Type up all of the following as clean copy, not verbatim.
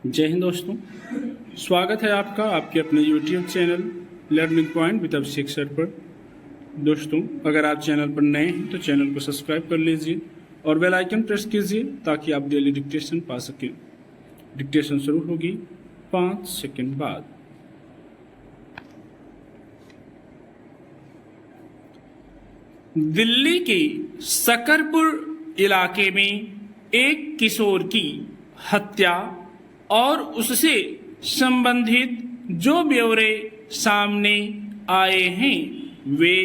जय हिंद दोस्तों, स्वागत है आपका आपके अपने YouTube channel learning point with Abhishek sir पर। दोस्तों, अगर आप चैनल पर नए हैं तो चैनल को सब्सक्राइब कर लीजिए और बेल आइकन प्रेस कीजिए ताकि आप डेली डिक्टेशन पा सकें। डिक्टेशन शुरू होगी 5 सेकंड बाद। दिल्ली के सकरपुर इलाके में एक किशोर की हत्या और उससे संबंधित जो ब्यौरे सामने आए हैं वे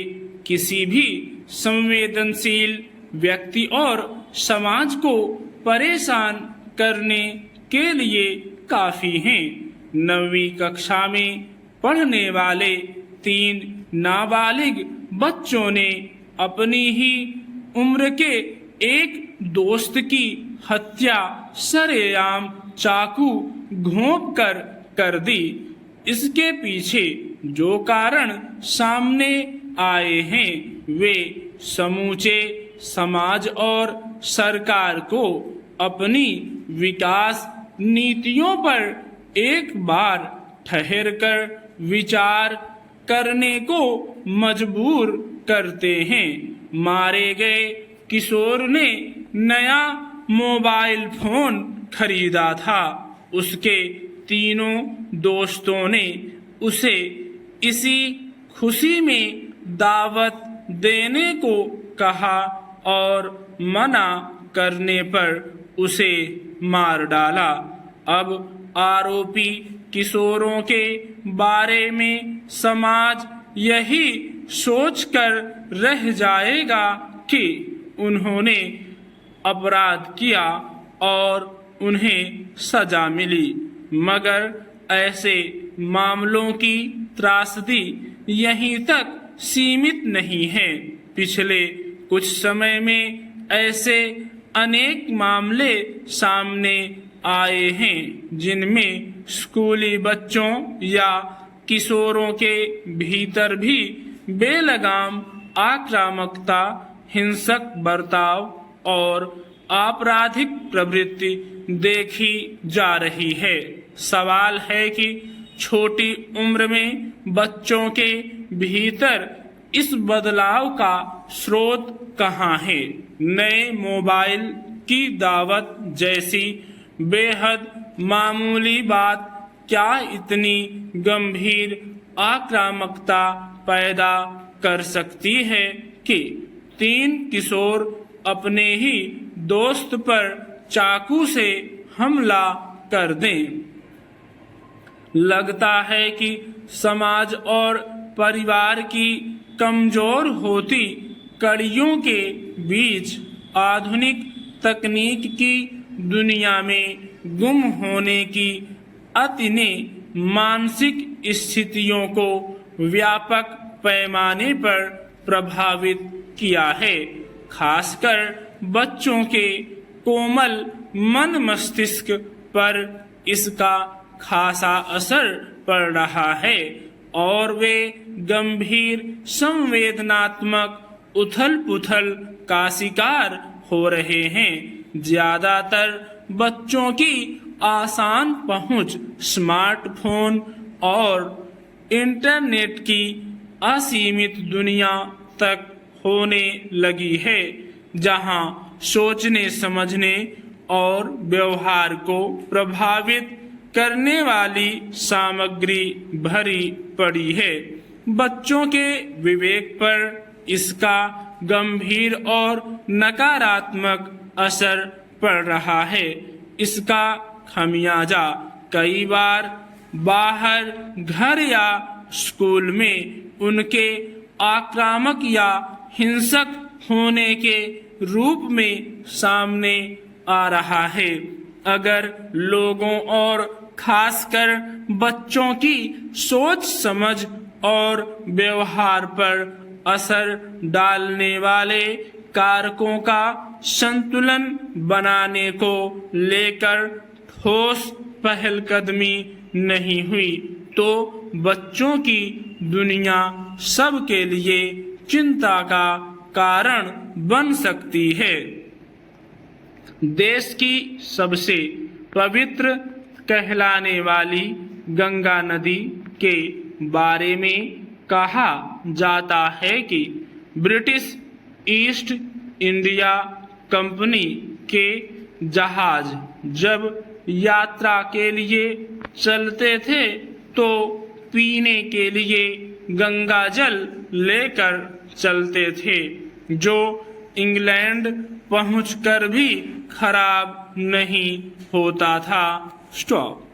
किसी भी संवेदनशील व्यक्ति और समाज को परेशान करने के लिए काफी हैं। 9वीं कक्षा में पढ़ने वाले 3 नाबालिग बच्चों ने अपनी ही उम्र के एक दोस्त की हत्या सरेआम चाकू घोंप कर दी। इसके पीछे जो कारण सामने आए हैं वे समूचे समाज और सरकार को अपनी विकास नीतियों पर एक बार ठहरकर विचार करने को मजबूर करते हैं। मारे गए किशोर ने नया मोबाइल फोन खरीदा था। उसके तीनों दोस्तों ने उसे इसी खुशी में दावत देने को कहा और मना करने पर उसे मार डाला। अब आरोपी किशोरों के बारे में समाज यही सोचकर रह जाएगा कि उन्होंने अपराध किया और उन्हें सजा मिली, मगर ऐसे मामलों की त्रासदी यहीं तक सीमित नहीं है। पिछले कुछ समय में ऐसे अनेक मामले सामने आए हैं जिनमें स्कूली बच्चों या किशोरों के भीतर भी बेलगाम आक्रामकता, हिंसक बर्ताव और आपराधिक प्रवृत्ति देखी जा रही है। सवाल है कि छोटी उम्र में बच्चों के भीतर इस बदलाव का स्रोत कहाँ है? नए मोबाइल की दावत जैसी बेहद मामूली बात क्या इतनी गंभीर आक्रामकता पैदा कर सकती है कि 3 किशोर अपने ही दोस्त पर चाकू से हमला कर दें? लगता है कि समाज और परिवार की कमजोर होती कड़ियों के बीच आधुनिक तकनीक की दुनिया में गुम होने की अति ने मानसिक स्थितियों को व्यापक पैमाने पर प्रभावित किया है। खासकर बच्चों के कोमल मन मस्तिष्क पर इसका खासा असर पड़ रहा है और वे गंभीर संवेदनात्मक उथल-पुथल का शिकार हो रहे हैं। ज्यादातर बच्चों की आसान पहुंच स्मार्टफोन और इंटरनेट की असीमित दुनिया तक होने लगी है, जहां सोचने समझने और व्यवहार को प्रभावित करने वाली सामग्री भरी पड़ी है। बच्चों के विवेक पर इसका गंभीर और नकारात्मक असर पड़ रहा है। इसका खमियाजा कई बार बाहर घर या स्कूल में उनके आक्रामक या हिंसक होने के रूप में सामने आ रहा है। अगर लोगों और खासकर बच्चों की सोच समझ और व्यवहार पर असर डालने वाले कारकों का संतुलन बनाने को लेकर ठोस पहलकदमी नहीं हुई तो बच्चों की दुनिया सबके लिए चिंता का कारण बन सकती है। देश की सबसे पवित्र कहलाने वाली गंगा नदी के बारे में कहा जाता है कि ब्रिटिश ईस्ट इंडिया कंपनी के जहाज जब यात्रा के लिए चलते थे तो पीने के लिए गंगा जल लेकर चलते थे, जो इंग्लैंड पहुंचकर भी खराब नहीं होता था। स्टॉप।